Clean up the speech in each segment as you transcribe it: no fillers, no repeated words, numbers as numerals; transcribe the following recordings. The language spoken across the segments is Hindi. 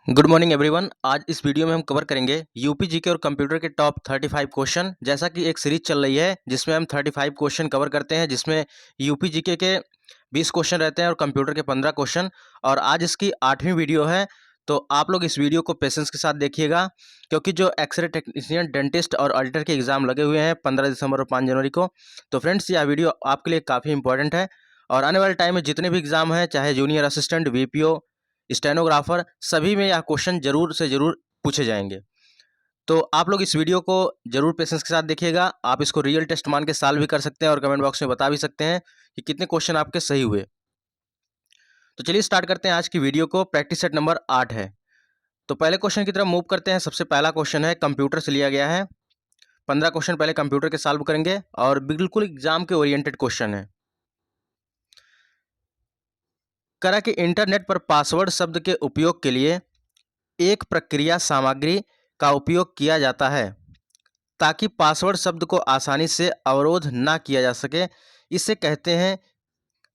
Good morning everyone. आज इस वीडियो में हम कवर करेंगे यूपी जीके और कंप्यूटर के टॉप 35 क्वेश्चन। जैसा कि एक सीरीज चल रही है जिसमें हम 35 क्वेश्चन कवर करते हैं, जिसमें यूपी जीके के 20 क्वेश्चन रहते हैं और कंप्यूटर के 15 क्वेश्चन। और आज इसकी 8वीं वीडियो है, तो आप लोग इस वीडियो को पेशेंस के साथ देखिएगा, क्योंकि जो एक्सरे टेक्नीशियन, डेंटिस्ट और ऑडिटर के एग्जाम लगे हुए हैं 15 दिसंबर और 5 जनवरी को। तो फ्रेंड्स, यह वीडियो आपके लिए काफ़ी इंपॉर्टेंट है और आने वाले टाइम में जितने भी एग्जाम हैं, चाहे जूनियर असिस्टेंट, वीपीओ, स्टेनोग्राफर, सभी में यह क्वेश्चन जरूर से जरूर पूछे जाएंगे। तो आप लोग इस वीडियो को जरूर पेशेंस के साथ देखिएगा। आप इसको रियल टेस्ट मान के सॉल्व भी कर सकते हैं और कमेंट बॉक्स में बता भी सकते हैं कि कितने क्वेश्चन आपके सही हुए। तो चलिए स्टार्ट करते हैं आज की वीडियो को। प्रैक्टिस सेट नंबर 8 है, तो पहले क्वेश्चन की तरफ मूव करते हैं। सबसे पहला क्वेश्चन है, कंप्यूटर से लिया गया है। 15 क्वेश्चन पहले कंप्यूटर के सॉल्व करेंगे और बिल्कुल एग्जाम के ओरिएंटेड क्वेश्चन है। करा कि इंटरनेट पर पासवर्ड शब्द के उपयोग के लिए एक प्रक्रिया सामग्री का उपयोग किया जाता है ताकि पासवर्ड शब्द को आसानी से अवरोध ना किया जा सके, इसे कहते हैं।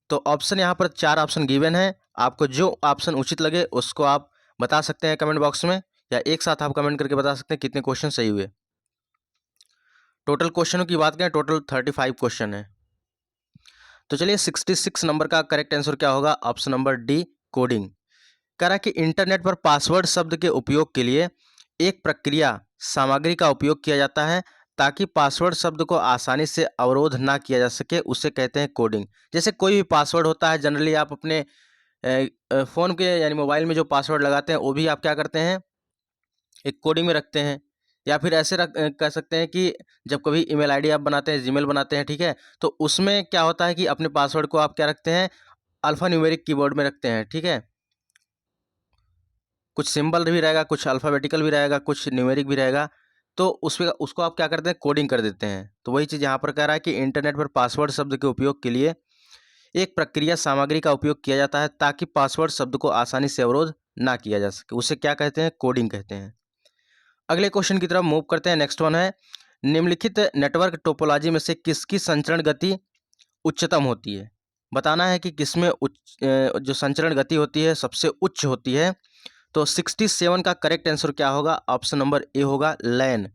तो ऑप्शन यहाँ पर 4 ऑप्शन गिवन है। आपको जो ऑप्शन उचित लगे उसको आप बता सकते हैं कमेंट बॉक्स में, या एक साथ आप कमेंट करके बता सकते हैं कितने क्वेश्चन सही हुए। टोटल क्वेश्चनों की बात करें, टोटल 35 क्वेश्चन है। तो चलिए 66 नंबर का करेक्ट आंसर क्या होगा? Option number D, coding. कह रहा है कि इंटरनेट पर पासवर्ड शब्द के उपयोग के लिए एक प्रक्रिया सामग्री का उपयोग किया जाता है ताकि पासवर्ड शब्द को आसानी से अवरोध ना किया जा सके, उसे कहते हैं कोडिंग। जैसे कोई भी पासवर्ड होता है, जनरली आप अपने फ़ोन के यानी मोबाइल में जो पासवर्ड लगाते हैं वो भी आप क्या करते हैं, एक कोडिंग में रखते हैं। या फिर ऐसे कह सकते हैं कि जब कभी ईमेल आईडी आप बनाते हैं, जीमेल बनाते हैं, ठीक है, तो उसमें क्या होता है कि अपने पासवर्ड को आप क्या रखते हैं, अल्फ़ा न्यूमेरिक कीबोर्ड में रखते हैं, ठीक है। कुछ सिंबल भी रहेगा, कुछ अल्फ़ाबेटिकल भी रहेगा, कुछ न्यूमेरिक भी रहेगा। तो उसको आप क्या करते हैं, कोडिंग कर देते हैं। तो वही चीज़ यहाँ पर कह रहा है कि इंटरनेट पर पासवर्ड शब्द के उपयोग के लिए एक प्रक्रिया सामग्री का उपयोग किया जाता है ताकि पासवर्ड शब्द को आसानी से अवरोध ना किया जा सके, उसे क्या कहते हैं, कोडिंग कहते हैं। अगले क्वेश्चन की तरफ मूव करते हैं। नेक्स्ट वन है, निम्नलिखित नेटवर्क टोपोलॉजी में से किसकी संचरण गति उच्चतम होती है? बताना है कि किसमें जो संचरण गति होती है सबसे उच्च होती है। तो 67 का करेक्ट आंसर क्या होगा? ऑप्शन नंबर ए होगा, लैन।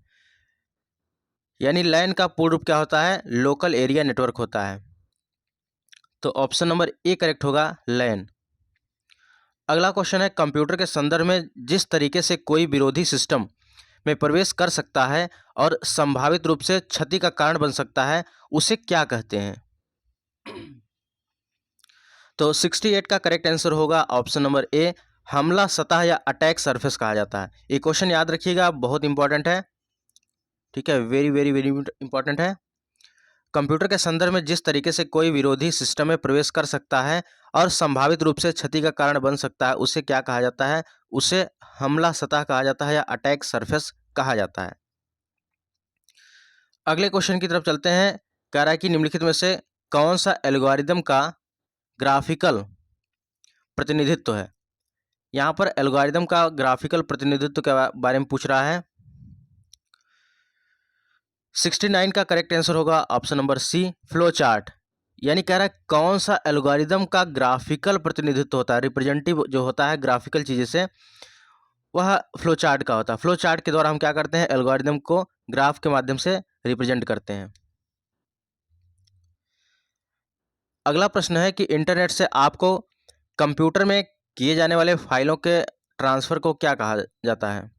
यानी लैन का पूर्ण रूप क्या होता है? लोकल एरिया नेटवर्क होता है। तो ऑप्शन नंबर ए करेक्ट होगा, लैन। अगला क्वेश्चन है, कंप्यूटर के संदर्भ में जिस तरीके से कोई विरोधी सिस्टम में प्रवेश कर सकता है और संभावित रूप से क्षति का कारण बन सकता है, उसे क्या कहते हैं? तो 68 का करेक्ट आंसर होगा ऑप्शन नंबर ए, हमला सतह या अटैक सरफेस कहा जाता है। ये क्वेश्चन याद रखिएगा, बहुत इंपॉर्टेंट है, ठीक है, वेरी वेरी वेरी इंपॉर्टेंट है। कंप्यूटर के संदर्भ में जिस तरीके से कोई विरोधी सिस्टम में प्रवेश कर सकता है और संभावित रूप से क्षति का कारण बन सकता है, उसे क्या कहा जाता है? उसे हमला सतह कहा जाता है या अटैक सरफेस कहा जाता है। अगले क्वेश्चन की तरफ चलते हैं। कह रहा है कि निम्नलिखित में से कौन सा एल्गोरिदम का ग्राफिकल प्रतिनिधित्व है? यहाँ पर एल्गोरिदम का ग्राफिकल प्रतिनिधित्व के बारे में पूछ रहा है। 69 का करेक्ट आंसर होगा option number C, flow chart. यानी कह रहा है कौन सा एल्गोरिदम का ग्राफिकल प्रतिनिधित्व होता है, रिप्रेजेंटिव जो होता है ग्राफिकल चीज़ें से, वह फ्लो चार्ट का होता है। फ्लो चार्ट के द्वारा हम क्या करते हैं, एल्गोरिदम को ग्राफ के माध्यम से रिप्रेजेंट करते हैं। अगला प्रश्न है कि इंटरनेट से आपको कंप्यूटर में किए जाने वाले फाइलों के ट्रांसफ़र को क्या कहा जाता है?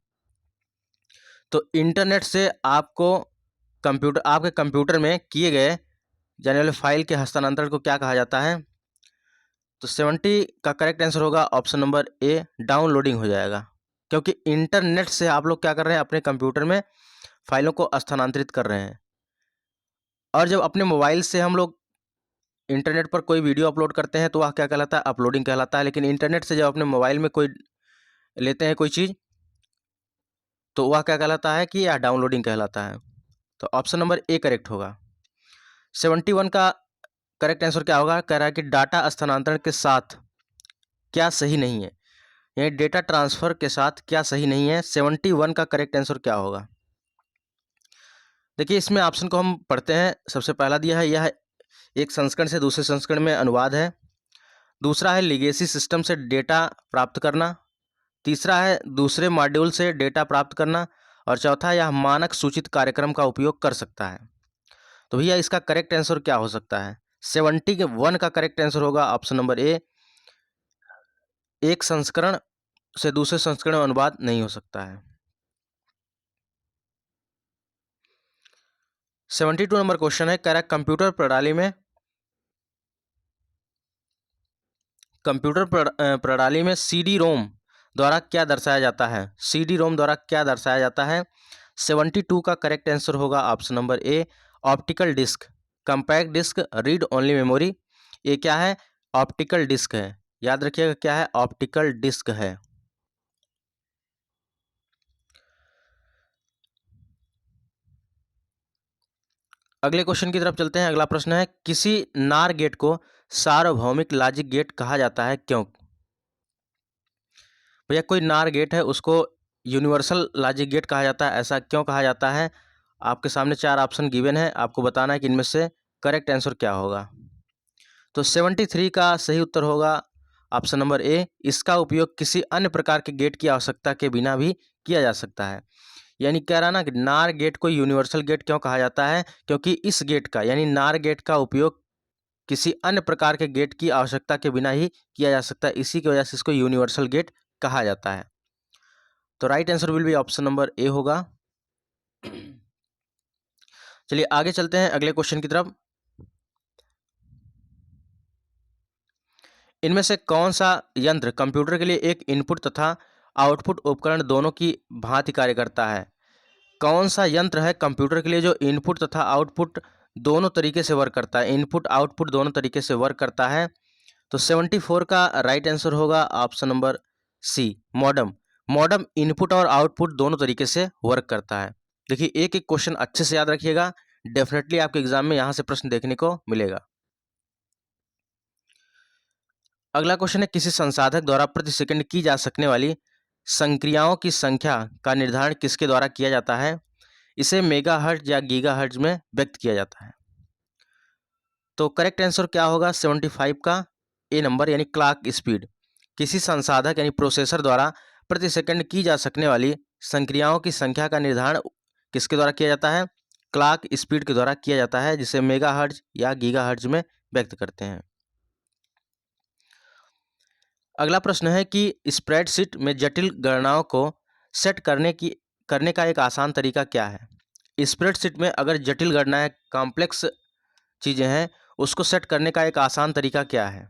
तो इंटरनेट से आपको आपके कंप्यूटर में किए गए जाने वाले फाइल के हस्तांतरण को क्या कहा जाता है? तो 70 का करेक्ट आंसर होगा ऑप्शन नंबर ए, डाउनलोडिंग हो जाएगा। क्योंकि इंटरनेट से आप लोग क्या कर रहे हैं, अपने कंप्यूटर में फाइलों को स्थानांतरित कर रहे हैं। और जब अपने मोबाइल से हम लोग इंटरनेट पर कोई वीडियो अपलोड करते हैं तो वह क्या कहलाता है, अपलोडिंग कहलाता है। लेकिन इंटरनेट से जब अपने मोबाइल में कोई लेते हैं कोई चीज़, तो वह क्या कहलाता है कि यह डाउनलोडिंग कहलाता है। तो ऑप्शन नंबर ए करेक्ट होगा। 71 का करेक्ट आंसर क्या होगा? कह रहा है कि डाटा स्थानांतरण के साथ क्या सही नहीं है, यानी डेटा ट्रांसफ़र के साथ क्या सही नहीं है। 71 का करेक्ट आंसर क्या होगा? देखिए, इसमें ऑप्शन को हम पढ़ते हैं। सबसे पहला दिया है, यह एक संस्करण से दूसरे संस्करण में अनुवाद है। दूसरा है लीगेसी सिस्टम से डेटा प्राप्त करना। तीसरा है दूसरे मॉड्यूल से डेटा प्राप्त करना, और चौथा यह मानक सूचित कार्यक्रम का उपयोग कर सकता है। तो भैया इसका करेक्ट आंसर क्या हो सकता है? 71 का करेक्ट आंसर होगा ऑप्शन नंबर ए। एक संस्करण से दूसरे संस्करण में अनुवाद नहीं हो सकता है। 72 नंबर क्वेश्चन है, कह रहा है कंप्यूटर प्रणाली में सीडी रोम द्वारा क्या दर्शाया जाता है? सीडी रोम द्वारा क्या दर्शाया जाता है? 72 का करेक्ट आंसर होगा option number A, optical disk, compact disk, read only memory. ये क्या है? ऑप्टिकल डिस्क है। याद रखिएगा क्या है? ऑप्टिकल डिस्क है। अगले क्वेश्चन की तरफ चलते हैं। अगला प्रश्न है, किसी नार गेट को सार्वभौमिक लॉजिक गेट कहा जाता है, क्यों? भैया कोई नार गेट है उसको यूनिवर्सल लॉजिक गेट कहा जाता है, ऐसा क्यों कहा जाता है? आपके सामने 4 ऑप्शन गिवन है, आपको बताना है कि इनमें से करेक्ट आंसर क्या होगा। तो 73 का सही उत्तर होगा ऑप्शन नंबर ए, इसका उपयोग किसी अन्य प्रकार के गेट की आवश्यकता के बिना भी किया जा सकता है। यानी कह रहा ना कि नार गेट को यूनिवर्सल गेट क्यों कहा जाता है? क्योंकि इस गेट का यानी नार गेट का उपयोग किसी अन्य प्रकार के गेट की आवश्यकता के बिना ही किया जा सकता है, इसी की वजह से इसको यूनिवर्सल गेट कहा जाता है। तो right answer will be option number ए होगा। चलिए आगे चलते हैं अगले क्वेश्चन की तरफ। इनमें से कौन सा यंत्र कंप्यूटर के लिए एक इनपुट तथा आउटपुट उपकरण दोनों की भांति कार्य करता है? कौन सा यंत्र है कंप्यूटर के लिए जो इनपुट तथा आउटपुट दोनों तरीके से वर्क करता है? इनपुट आउटपुट दोनों तरीके से वर्क करता है। तो 74 का राइट आंसर होगा option number C, modem. Modem input और आउटपुट दोनों तरीके से वर्क करता है। देखिए एक एक क्वेश्चन अच्छे से याद रखिएगा, डेफिनेटली आपके एग्जाम में यहाँ से प्रश्न देखने को मिलेगा। अगला क्वेश्चन है, किसी संसाधक द्वारा प्रति सेकंड की जा सकने वाली संक्रियाओं की संख्या का निर्धारण किसके द्वारा किया जाता है? इसे मेगाहर्ट्ज या गीगाहर्ट्ज में व्यक्त किया जाता है। तो करेक्ट आंसर क्या होगा 75 का? ए नंबर यानी क्लॉक स्पीड। किसी संसाधक यानी प्रोसेसर द्वारा प्रति सेकंड की जा सकने वाली संक्रियाओं की संख्या का निर्धारण किसके द्वारा किया जाता है? क्लॉक स्पीड के द्वारा किया जाता है, जिसे मेगाहर्ट्ज या गीगाहर्ट्ज में व्यक्त करते हैं। अगला प्रश्न है कि स्प्रेडशीट में जटिल गणनाओं को सेट करने का एक आसान तरीका क्या है? स्प्रेडशीट में अगर जटिल गणनाएं कॉम्प्लेक्स चीज़ें हैं उसको सेट करने का एक आसान तरीका क्या है?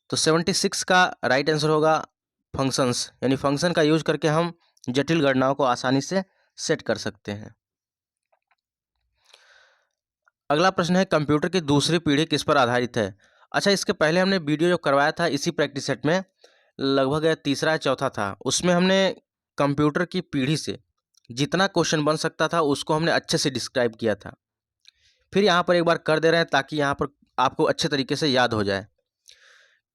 तो 76 का राइट आंसर होगा फंक्शंस, यानी फंक्शन का यूज करके हम जटिल गणनाओं को आसानी से सेट कर सकते हैं। अगला प्रश्न है, कंप्यूटर की दूसरी पीढ़ी किस पर आधारित है? अच्छा, इसके पहले हमने वीडियो जो करवाया था इसी प्रैक्टिस सेट में, लगभग तीसरा या चौथा था, उसमें हमने कंप्यूटर की पीढ़ी से जितना क्वेश्चन बन सकता था उसको हमने अच्छे से डिस्क्राइब किया था। फिर यहाँ पर एक बार कर दे रहे हैं ताकि यहाँ पर आपको अच्छे तरीके से याद हो जाए।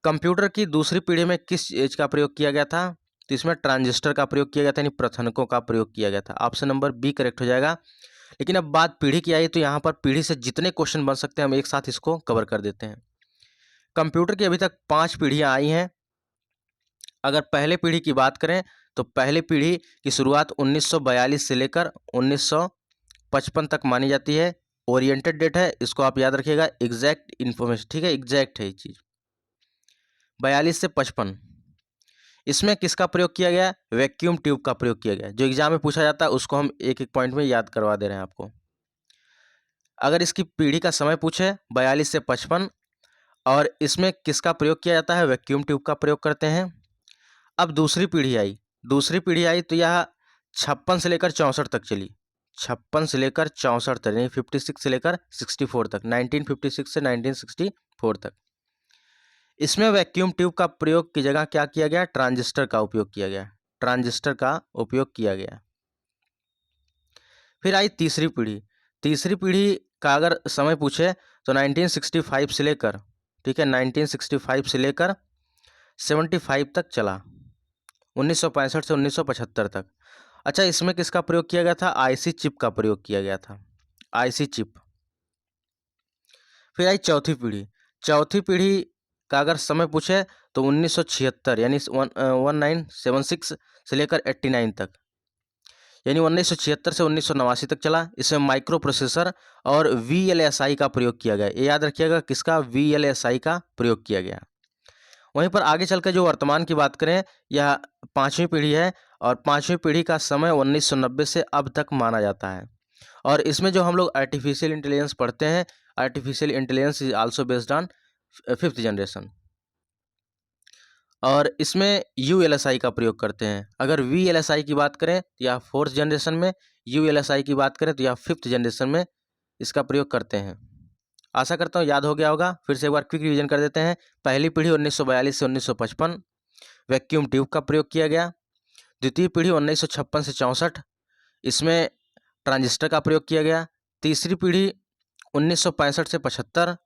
कंप्यूटर की दूसरी पीढ़ी में किस चीज का प्रयोग किया गया था? तो इसमें ट्रांजिस्टर का प्रयोग किया गया था, यानी प्रथनकों का प्रयोग किया गया था। ऑप्शन नंबर बी करेक्ट हो जाएगा। लेकिन अब बात पीढ़ी की आई तो यहाँ पर पीढ़ी से जितने क्वेश्चन बन सकते हैं हम एक साथ इसको कवर कर देते हैं। कंप्यूटर की अभी तक 5 पीढ़ियाँ आई हैं। अगर पहले पीढ़ी की बात करें तो पहली पीढ़ी की शुरुआत 1942 से लेकर 1955 तक मानी जाती है। ओरिएंटेड डेट है, इसको आप याद रखिएगा, एग्जैक्ट इन्फॉर्मेशन, ठीक है, एग्जैक्ट है ये चीज़। 42 से 55 इसमें किसका प्रयोग किया गया? वैक्यूम ट्यूब का प्रयोग किया गया। जो एग्जाम में पूछा जाता है उसको हम एक एक पॉइंट में याद करवा दे रहे हैं आपको। अगर इसकी पीढ़ी का समय पूछे 42 से 55 और इसमें किसका प्रयोग किया जाता है? वैक्यूम ट्यूब का प्रयोग करते हैं। अब दूसरी पीढ़ी आई तो यह 56 से लेकर 64 तक चली। 56 से लेकर 64 तक, यानी 56 से लेकर 64 तक, 1956 से 1964 तक। इसमें वैक्यूम ट्यूब का प्रयोग की जगह क्या किया गया? ट्रांजिस्टर का उपयोग किया गया। ट्रांजिस्टर का उपयोग किया गया। फिर आई तीसरी पीढ़ी। तीसरी पीढ़ी का अगर समय पूछे तो 1965 से लेकर, ठीक है, 1965 से लेकर 75 तक चला, 1965 से 1975 तक। अच्छा, इसमें किसका प्रयोग किया गया था? आईसी चिप का प्रयोग किया गया था, आईसी चिप। फिर आई चौथी पीढ़ी। चौथी पीढ़ी का अगर समय पूछे तो 1976 यानी 1976 से लेकर 89 तक, यानी 1976 से 1989 तक चला। इसमें माइक्रो प्रोसेसर और VLSI का प्रयोग किया गया। ये याद रखिएगा, किसका? VLSI का प्रयोग किया गया। वहीं पर आगे चलकर जो वर्तमान की बात करें, यह 5वीं पीढ़ी है और 5वीं पीढ़ी का समय 1990 से अब तक माना जाता है। और इसमें जो हम लोग आर्टिफिशियल इंटेलिजेंस पढ़ते हैं, artificial intelligence is also based on 5th generation. और इसमें ULSI का प्रयोग करते हैं। अगर VLSI की बात करें तो यह 4th जनरेशन में, ULSI की बात करें तो यह 5th जनरेशन में इसका प्रयोग करते हैं। आशा करता हूँ याद हो गया होगा। फिर से एक बार क्विक रिवीजन कर देते हैं। पहली पीढ़ी 1942 से 1955 वैक्यूम ट्यूब का प्रयोग किया गया। द्वितीय पीढ़ी 1956 से 64, इसमें ट्रांजिस्टर का प्रयोग किया गया। तीसरी पीढ़ी 1965 से 75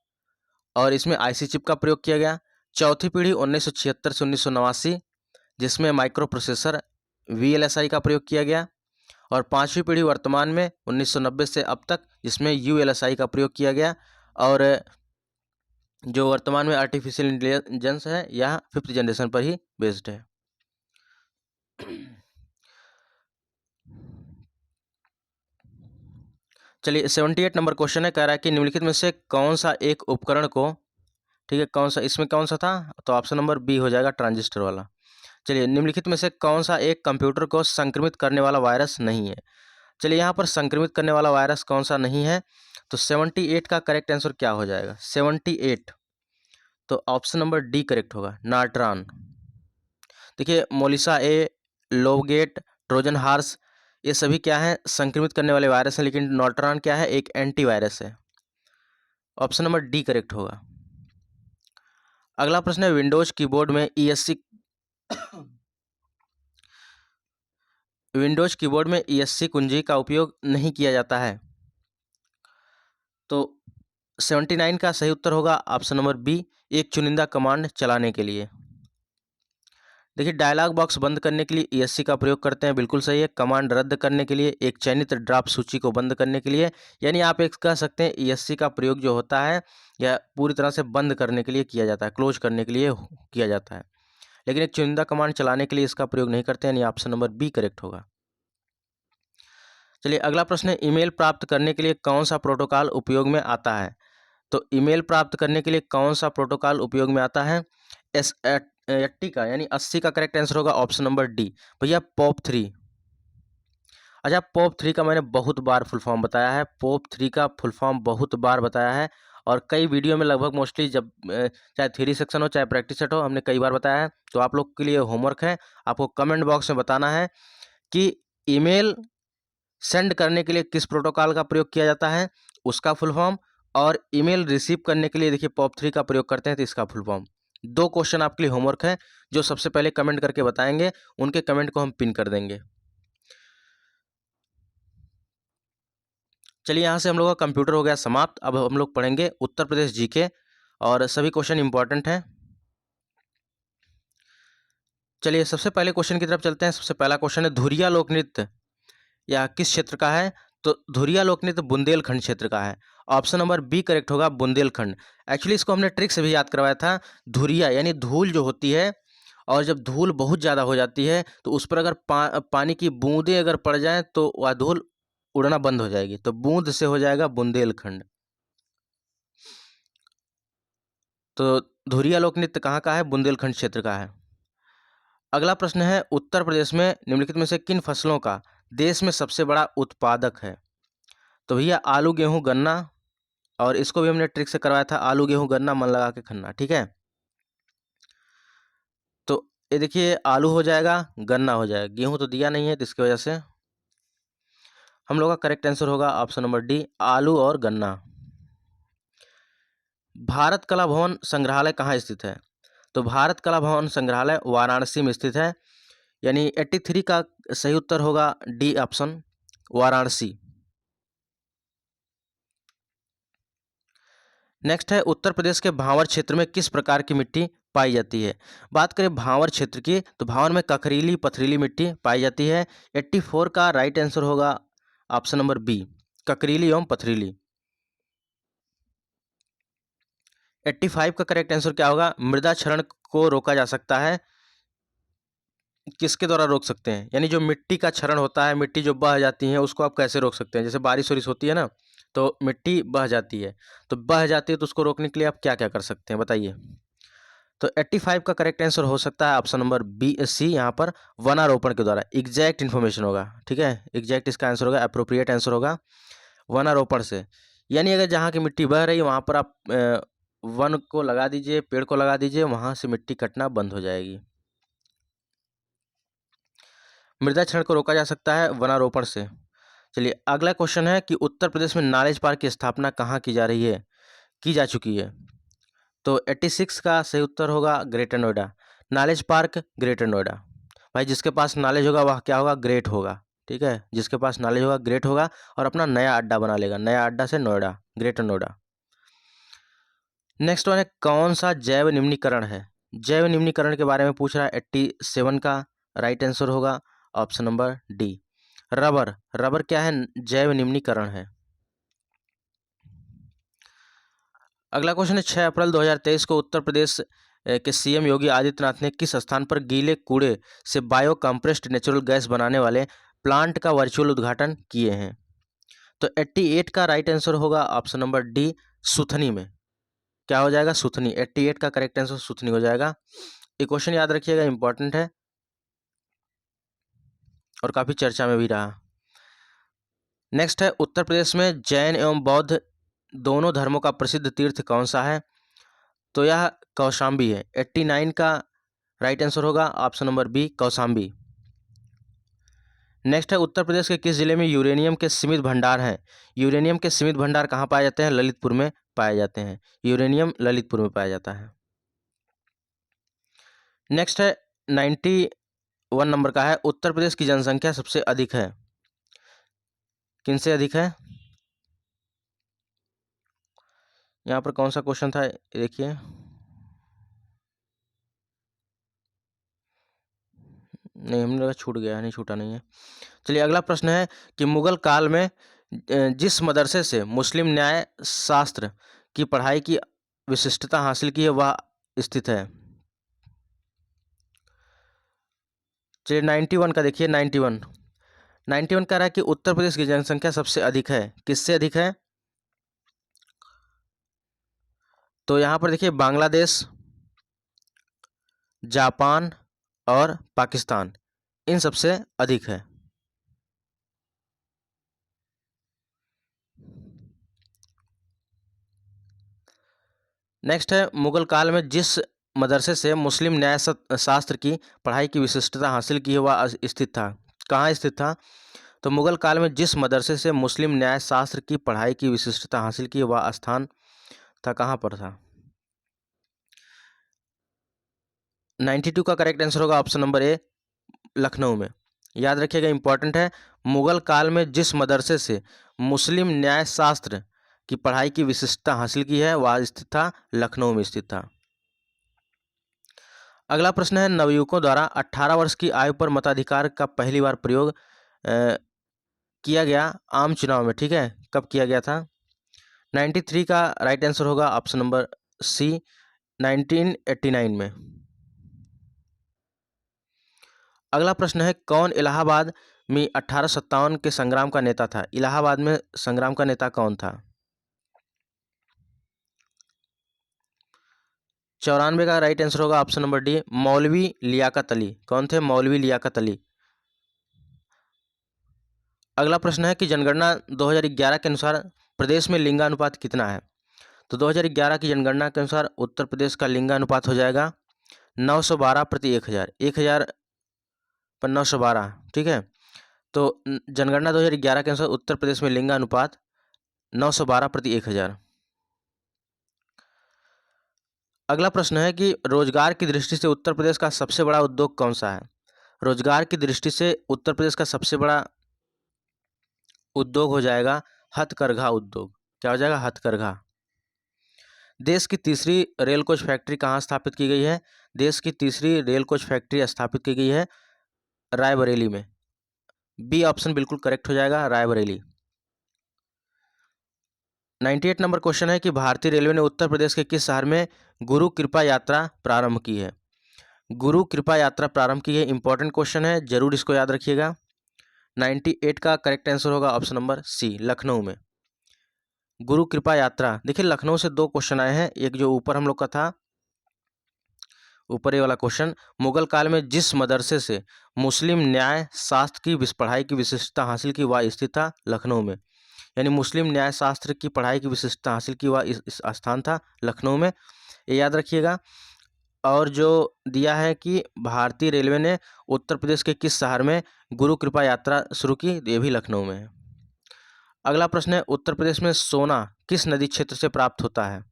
और इसमें IC चिप का प्रयोग किया गया। चौथी पीढ़ी 1976 से 1989 जिसमें माइक्रो प्रोसेसर VLSI का प्रयोग किया गया। और 5वीं पीढ़ी वर्तमान में 1990 से अब तक जिसमें ULSI का प्रयोग किया गया। और जो वर्तमान में आर्टिफिशियल इंटेलिजेंस है यह 5th जनरेशन पर ही बेस्ड है। चलिए 78 नंबर क्वेश्चन है। कह रहा है कि निम्नलिखित में से कौन सा एक उपकरण को, ठीक है, कौन सा, इसमें कौन सा था? तो ऑप्शन नंबर बी हो जाएगा, ट्रांजिस्टर वाला। चलिए, निम्नलिखित में से कौन सा एक कंप्यूटर को संक्रमित करने वाला वायरस नहीं है? चलिए, यहाँ पर संक्रमित करने वाला वायरस कौन सा नहीं है? तो 78 का करेक्ट आंसर क्या हो जाएगा? 78, तो ऑप्शन नंबर डी करेक्ट होगा, नार्ट्रॉन। देखिए, मोलिसा ए, लोवगेट, ट्रोजन हार्स, ये सभी क्या है? संक्रमित करने वाले वायरस हैं। लेकिन नार्ट्रॉन क्या है? एक एंटीवायरस है। ऑप्शन नंबर डी करेक्ट होगा। अगला प्रश्न है, विंडोज कीबोर्ड में ESC कुंजी का उपयोग नहीं किया जाता है। तो 79 का सही उत्तर होगा ऑप्शन नंबर बी, एक चुनिंदा कमांड चलाने के लिए। देखिए, डायलॉग बॉक्स बंद करने के लिए ESC का प्रयोग करते हैं, बिल्कुल सही है। कमांड रद्द करने के लिए, एक चयनित ड्राफ्ट सूची को बंद करने के लिए, यानी आप एक कह सकते हैं ESC का प्रयोग जो होता है यह पूरी तरह से बंद करने के लिए किया जाता है, क्लोज करने के लिए किया जाता है। लेकिन एक चुनिंदा कमांड चलाने के लिए इसका प्रयोग नहीं करते, यानी ऑप्शन नंबर बी करेक्ट होगा। चलिए, अगला प्रश्न है, ईमेल प्राप्त करने के लिए कौन सा प्रोटोकॉल उपयोग में आता है? तो ईमेल प्राप्त करने के लिए कौन सा प्रोटोकॉल उपयोग में आता है? SAT का, यानी 80 का करेक्ट आंसर होगा ऑप्शन नंबर डी, भैया POP3। अच्छा, POP3 का मैंने बहुत बार फुल फॉर्म बताया है, POP3 का फुल फॉर्म बहुत बार बताया है और कई वीडियो में लगभग मोस्टली, जब चाहे थ्योरी सेक्शन हो चाहे प्रैक्टिस सेट हो, हमने कई बार बताया है। तो आप लोग के लिए होमवर्क है, आपको कमेंट बॉक्स में बताना है कि ईमेल सेंड करने के लिए किस प्रोटोकॉल का प्रयोग किया जाता है, उसका फुल फॉर्म, और ईमेल रिसीव करने के लिए देखिए POP3 का प्रयोग करते हैं तो इसका फुल फॉर्म। 2 क्वेश्चन आपके लिए होमवर्क है, जो सबसे पहले कमेंट करके बताएंगे उनके कमेंट को हम पिन कर देंगे। चलिए, यहाँ से हम लोग का कंप्यूटर हो गया समाप्त। अब हम लोग पढ़ेंगे उत्तर प्रदेश GK और सभी क्वेश्चन इंपॉर्टेंट हैं। चलिए, सबसे पहले क्वेश्चन की तरफ चलते हैं। सबसे पहला क्वेश्चन है, धुरिया लोक नृत्य या किस क्षेत्र का है? तो धुरिया लोक नृत्य बुंदेलखंड क्षेत्र का है। ऑप्शन नंबर बी करेक्ट होगा, बुंदेलखंड। एक्चुअली इसको हमने ट्रिक से भी याद करवाया था। धुरिया यानी धूल जो होती है, और जब धूल बहुत ज़्यादा हो जाती है तो उस पर अगर पानी की बूंदें अगर पड़ जाएं तो वह धूल उड़ना बंद हो जाएगी, तो बूंद से हो जाएगा बुंदेलखंड। तो धुरिया लोक नृत्य कहाँ का है? बुंदेलखंड क्षेत्र का है। अगला प्रश्न है, उत्तर प्रदेश में निम्नलिखित में से किन फसलों का देश में सबसे बड़ा उत्पादक है? तो भैया आलू, गेहूं, गन्ना, और इसको भी हमने ट्रिक से करवाया था, आलू गेहूं गन्ना मन लगा के खन्ना, ठीक है। तो ये देखिए, आलू हो जाएगा, गन्ना हो जाएगा, गेहूं तो दिया नहीं है, तो इसकी वजह से हम लोग का करेक्ट आंसर होगा ऑप्शन नंबर डी, आलू और गन्ना। भारत कला भवन संग्रहालय कहाँ स्थित है? तो भारत कला भवन संग्रहालय वाराणसी में स्थित है, यानी 83 का सही उत्तर होगा डी ऑप्शन, वाराणसी। नेक्स्ट है, उत्तर प्रदेश के भांवर क्षेत्र में किस प्रकार की मिट्टी पाई जाती है? बात करें भांवर क्षेत्र की, तो भांवर में ककरीली पथरीली मिट्टी पाई जाती है। 84 का राइट आंसर होगा ऑप्शन नंबर बी, ककरीली एवं पथरीली। 85 का करेक्ट आंसर क्या होगा? मृदा क्षरण को रोका जा सकता है। किसके द्वारा रोक सकते हैं? यानी जो मिट्टी का क्षरण होता है, मिट्टी जो बह जाती है, उसको आप कैसे रोक सकते हैं? जैसे बारिश वारिश होती है ना, तो मिट्टी बह जाती है, तो बह जाती है तो उसको रोकने के लिए आप क्या क्या कर सकते हैं बताइए? तो 85 का करेक्ट आंसर हो सकता है ऑप्शन नंबर बी सी, यहाँ पर वनारोपण के द्वारा। एग्जैक्ट इन्फॉर्मेशन होगा, ठीक है, एग्जैक्ट इसका आंसर होगा, अप्रोप्रिएट आंसर होगा वनारोपण से। यानी अगर जहाँ की मिट्टी बह रही है वहाँ पर आप वन को लगा दीजिए, पेड़ को लगा दीजिए, वहाँ से मिट्टी कटना बंद हो जाएगी। मृदा क्षरण को रोका जा सकता है वनारोपण से। चलिए अगला क्वेश्चन है कि उत्तर प्रदेश में नॉलेज पार्क की स्थापना कहाँ की जा रही है, की जा चुकी है? तो 86 का सही उत्तर होगा greater Noida. Knowledge park greater Noida. भाई जिसके पास नॉलेज होगा वह क्या होगा? ग्रेट होगा, ठीक है, जिसके पास नॉलेज होगा ग्रेट होगा और अपना नया अड्डा बना लेगा, नया अड्डा से Noida, greater Noida. Next one है कौन सा जैव निम्नीकरण है? जैव निम्नीकरण के बारे में पूछ रहा है। 87 का राइट आंसर होगा option number D, rubber. Rubber क्या है? जैव निम्नीकरण है। अगला क्वेश्चन है 6 अप्रैल 2023 को उत्तर प्रदेश के सीएम योगी आदित्यनाथ ने किस स्थान पर गीले कूड़े से बायो कंप्रेस्ड नेचुरल गैस बनाने वाले प्लांट का वर्चुअल उद्घाटन किए हैं? तो 88 का राइट आंसर होगा ऑप्शन नंबर डी, सुथनी में। क्या हो जाएगा? सुथनी। 88 का करेक्ट आंसर सुथनी हो जाएगा। ये क्वेश्चन याद रखिएगा, इंपॉर्टेंट है और काफ़ी चर्चा में भी रहा। नेक्स्ट है उत्तर प्रदेश में जैन एवं बौद्ध दोनों धर्मों का प्रसिद्ध तीर्थ कौन सा है? तो यह कौशाम्बी है। 89 का राइट आंसर होगा option number B, Kaushambi. Next है उत्तर प्रदेश के किस जिले में यूरेनियम के सीमित भंडार हैं? यूरेनियम के सीमित भंडार कहाँ पाए जाते हैं? ललितपुर में पाए जाते हैं। यूरेनियम ललितपुर में पाया जाता है। नेक्स्ट है 91 नंबर का है उत्तर प्रदेश की जनसंख्या सबसे अधिक है, किनसे अधिक है? यहाँ पर कौन सा क्वेश्चन था देखिए, नहीं हमने लगा छूट गया है, नहीं छूटा नहीं है। चलिए अगला प्रश्न है कि मुगल काल में जिस मदरसे से मुस्लिम न्याय शास्त्र की पढ़ाई की विशिष्टता हासिल की है वह स्थित है? चलिए 91 का देखिए, 91 कह रहा है कि उत्तर प्रदेश की जनसंख्या सबसे अधिक है, किससे अधिक है? तो यहाँ पर देखिए बांग्लादेश, जापान और पाकिस्तान, इन सबसे अधिक है। नेक्स्ट है मुगल काल में जिस मदरसे से मुस्लिम न्याय शास्त्र की पढ़ाई की विशिष्टता हासिल की है वह स्थित था, कहाँ स्थित था? तो मुगल काल में जिस मदरसे से मुस्लिम न्याय शास्त्र की पढ़ाई की विशिष्टता हासिल की है वह स्थान था, कहाँ पर था? 92 का करेक्ट आंसर होगा ऑप्शन नंबर ए, लखनऊ में। याद रखिएगा, इंपॉर्टेंट है। मुगल काल में जिस मदरसे से मुस्लिम न्याय शास्त्र की पढ़ाई की विशिष्टता हासिल की है वह स्थित था, लखनऊ में स्थित था। अगला प्रश्न है नवयुवकों द्वारा 18 वर्ष की आयु पर मताधिकार का पहली बार प्रयोग किया गया आम चुनाव में, ठीक है, कब किया गया था? 93 का राइट आंसर होगा ऑप्शन नंबर सी, 1989 में। अगला प्रश्न है कौन इलाहाबाद में 1857 के संग्राम का नेता था? इलाहाबाद में संग्राम का नेता कौन था? 94 का राइट आंसर होगा ऑप्शन नंबर डी, मौलवी लियाकत अली। कौन थे? मौलवी लियाकत अली। अगला प्रश्न है कि जनगणना 2011 के अनुसार प्रदेश में लिंगानुपात कितना है? तो 2011 की जनगणना के अनुसार उत्तर प्रदेश का लिंगानुपात हो जाएगा 912 प्रति 1000, 1000 पर 912, ठीक है। तो जनगणना 2011 के अनुसार उत्तर प्रदेश में लिंगानुपात 912 प्रति 1000। अगला प्रश्न है कि रोजगार की दृष्टि से उत्तर प्रदेश का सबसे बड़ा उद्योग कौन सा है? रोजगार की दृष्टि से उत्तर प्रदेश का सबसे बड़ा उद्योग हो जाएगा हथकरघा उद्योग। क्या हो जाएगा? हथकरघा। देश की तीसरी रेल कोच फैक्ट्री कहाँ स्थापित की गई है? देश की तीसरी रेल कोच फैक्ट्री स्थापित की गई है रायबरेली में। बी ऑप्शन बिल्कुल करेक्ट हो जाएगा, रायबरेली। 98 नंबर क्वेश्चन है कि भारतीय रेलवे ने उत्तर प्रदेश के किस शहर में गुरु कृपा यात्रा प्रारंभ की है। गुरु कृपा यात्रा प्रारंभ की है, इंपॉर्टेंट क्वेश्चन है, जरूर इसको याद रखिएगा। 98 का करेक्ट आंसर होगा ऑप्शन नंबर सी, लखनऊ में। गुरु कृपा यात्रा, देखिए लखनऊ से दो क्वेश्चन आए हैं, एक जो ऊपर हम लोग का था, ऊपर ये वाला क्वेश्चन, मुगल काल में जिस मदरसे से मुस्लिम न्याय शास्त्र की पढ़ाई की विशिष्टता हासिल की वह स्थित था लखनऊ में। यानी मुस्लिम न्याय शास्त्र की पढ़ाई की विशिष्टता हासिल की वह इस स्थान था लखनऊ में, ये याद रखिएगा। और जो दिया है कि भारतीय रेलवे ने उत्तर प्रदेश के किस शहर में गुरु कृपा यात्रा शुरू की, ये भी लखनऊ में है। अगला प्रश्न है, उत्तर प्रदेश में सोना किस नदी क्षेत्र से प्राप्त होता है।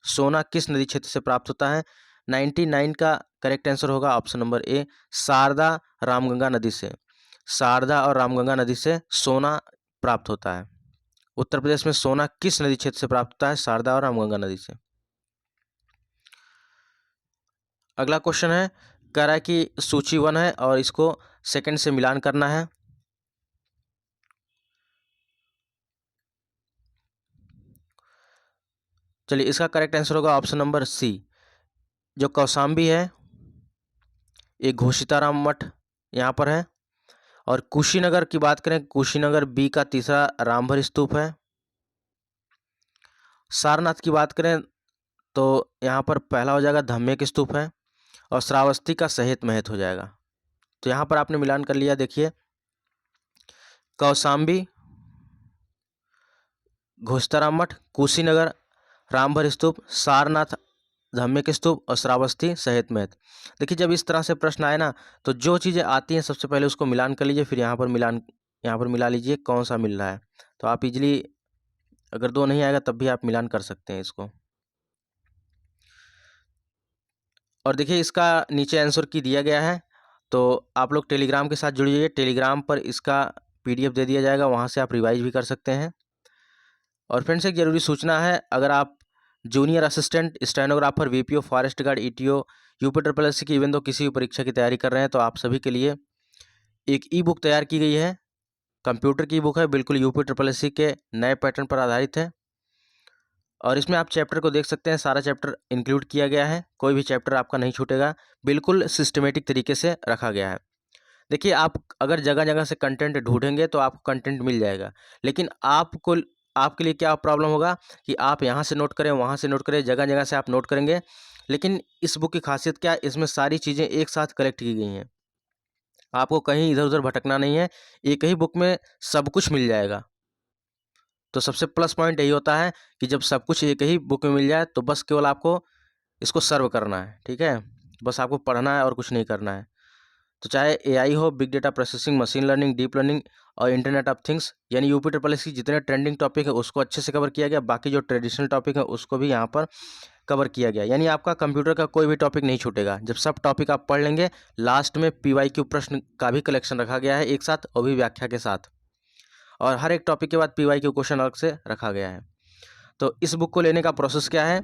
सोना किस नदी क्षेत्र से प्राप्त होता है। 99 का करेक्ट आंसर होगा option number A, Sharda Ramganga नदी से। शारदा और रामगंगा नदी से सोना प्राप्त होता है। उत्तर प्रदेश में सोना किस नदी क्षेत्र से प्राप्त होता है, शारदा और रामगंगा नदी से। अगला क्वेश्चन है, कह रहा है कि सूची 1 है और इसको सेकंड से मिलान करना है। चलिए, इसका करेक्ट आंसर होगा ऑप्शन नंबर सी, जो कौशाम्बी है ये घोषिताराम मठ यहाँ पर है। और कुशीनगर की बात करें, कुशीनगर बी का तीसरा रामभर स्तूप है। सारनाथ की बात करें तो यहाँ पर पहला हो जाएगा धम्मेक स्तूप है। और श्रावस्ती का सहेत महत हो जाएगा। तो यहाँ पर आपने मिलान कर लिया, देखिए कौशाम्बी, घोषताराम मठ, कुशीनगर रामभर स्तूप, सारनाथ धम्मेक स्तूप और श्रावस्ती सहेत महत। देखिए जब इस तरह से प्रश्न आए ना, तो जो चीज़ें आती हैं सबसे पहले उसको मिलान कर लीजिए, फिर यहाँ पर मिला लीजिए कौन सा मिल रहा है। तो आप इजली, अगर दो नहीं आएगा तब भी आप मिलान कर सकते हैं इसको। और देखिए इसका नीचे आंसर की दिया गया है, तो आप लोग टेलीग्राम के साथ जुड़िए, टेलीग्राम पर इसका PDF दे दिया जाएगा, वहाँ से आप रिवाइज भी कर सकते हैं। और फ्रेंड्स एक जरूरी सूचना है, अगर आप junior assistant stenographer VPO forest guard ETO UP की इवन दो किसी भी परीक्षा की तैयारी कर रहे हैं, तो आप सभी के लिए एक ई-बुक तैयार की गई है, कंप्यूटर की बुक है, बिल्कुल UP के नए पैटर्न पर आधारित है। और इसमें आप चैप्टर को देख सकते हैं, सारा चैप्टर इंक्लूड किया गया है, कोई भी चैप्टर आपका नहीं छूटेगा, बिल्कुल सिस्टमेटिक तरीके से रखा गया है। देखिए आप अगर जगह जगह से कंटेंट ढूंढेंगे तो आपको कंटेंट मिल जाएगा, लेकिन आपके लिए क्या प्रॉब्लम होगा कि आप यहाँ से नोट करें, वहाँ से नोट करें, जगह जगह से आप नोट करेंगे। लेकिन इस बुक की खासियत क्या है, इसमें सारी चीज़ें एक साथ कलेक्ट की गई हैं, आपको कहीं इधर उधर भटकना नहीं है, एक ही बुक में सब कुछ मिल जाएगा। तो सबसे प्लस पॉइंट यही होता है कि जब सब कुछ एक ही बुक में मिल जाए तो बस केवल आपको इसको सर्व करना है, ठीक है, बस आपको पढ़ना है और कुछ नहीं करना है। तो चाहे AI हो, big data processing, machine learning, deep learning और इंटरनेट ऑफ थिंग्स, यानी UP की जितने ट्रेंडिंग टॉपिक है उसको अच्छे से कवर किया गया, बाकी जो ट्रेडिशनल टॉपिक है उसको भी यहाँ पर कवर किया गया। यानी आपका कंप्यूटर का कोई भी टॉपिक नहीं छूटेगा, जब सब टॉपिक आप पढ़ लेंगे, लास्ट में PYQ प्रश्न का भी कलेक्शन रखा गया है एक साथ, और भी व्याख्या के साथ, और हर एक टॉपिक के बाद PYQ क्वेश्चन अलग से रखा गया है। तो इस बुक को लेने का प्रोसेस क्या है,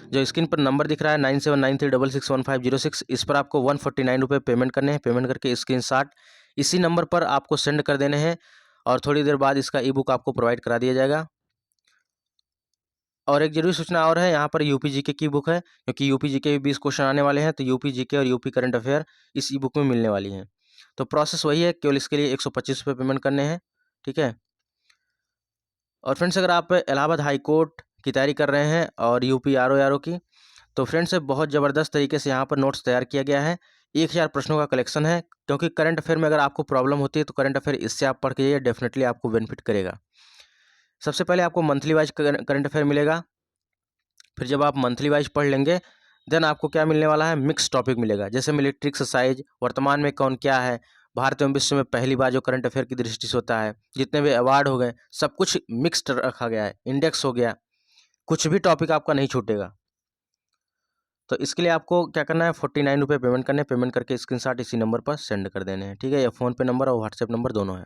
जो स्क्रीन पर नंबर दिख रहा है 9793661506, इस पर आपको 149 रुपये पेमेंट करने हैं। पेमेंट करके स्क्रीनशॉट इसी नंबर पर आपको सेंड कर देने हैं, और थोड़ी देर बाद इसका ई-बुक आपको प्रोवाइड करा दिया जाएगा। और एक जरूरी सूचना और है, यहाँ पर UP GK की बुक है, क्योंकि UP GK भी 20 क्वेश्चन आने वाले हैं, तो UP GK और UP करंट अफेयर इस ई-बुक में मिलने वाली हैं। तो प्रोसेस वही है, केवल इसके लिए 125 रुपये पेमेंट करने हैं, ठीक है। और फ्रेंड्स अगर आप इलाहाबाद हाई कोर्ट की तैयारी कर रहे हैं और UP RO की, तो फ्रेंड्स बहुत ज़बरदस्त तरीके से यहाँ पर नोट्स तैयार किया गया है। 1000 प्रश्नों का कलेक्शन है, क्योंकि करंट अफेयर में अगर आपको प्रॉब्लम होती है तो करंट अफेयर इससे आप पढ़ के जाइए, डेफिनेटली आपको बेनिफिट करेगा। सबसे पहले आपको मंथली वाइज करंट अफेयर मिलेगा, फिर जब आप मंथली वाइज पढ़ लेंगे देन आपको क्या मिलने वाला है, मिक्स टॉपिक मिलेगा, जैसे मिलिट्री एक्सरसाइज, वर्तमान में कौन क्या है, भारत एवं विश्व में पहली बार जो करंट अफेयर की दृष्टि से होता है, जितने भी अवार्ड हो गए, सब कुछ मिक्सड रखा गया है, इंडेक्स हो गया, कुछ भी टॉपिक आपका नहीं छूटेगा। तो इसके लिए आपको क्या करना है, 49 रुपये पेमेंट करने, पेमेंट करके स्क्रीनशॉट इसी नंबर पर सेंड कर देने हैं, ठीक है। ये फ़ोनपे नंबर और व्हाट्सएप नंबर दोनों है।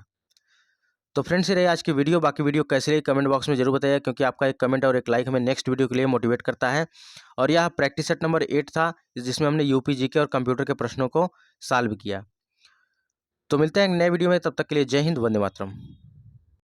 तो फ्रेंड्स ये रही आज की वीडियो, बाकी वीडियो कैसे रही कमेंट बॉक्स में जरूर बताइए, क्योंकि आपका एक कमेंट और एक लाइक हमें नेक्स्ट वीडियो के लिए मोटिवेट करता है। और यह प्रैक्टिस सेट नंबर 8 था, जिसमें हमने UP GK और कंप्यूटर के प्रश्नों को सॉल्व किया। तो मिलते हैं एक नए वीडियो में, तब तक के लिए जय हिंद, वंदे मातरम।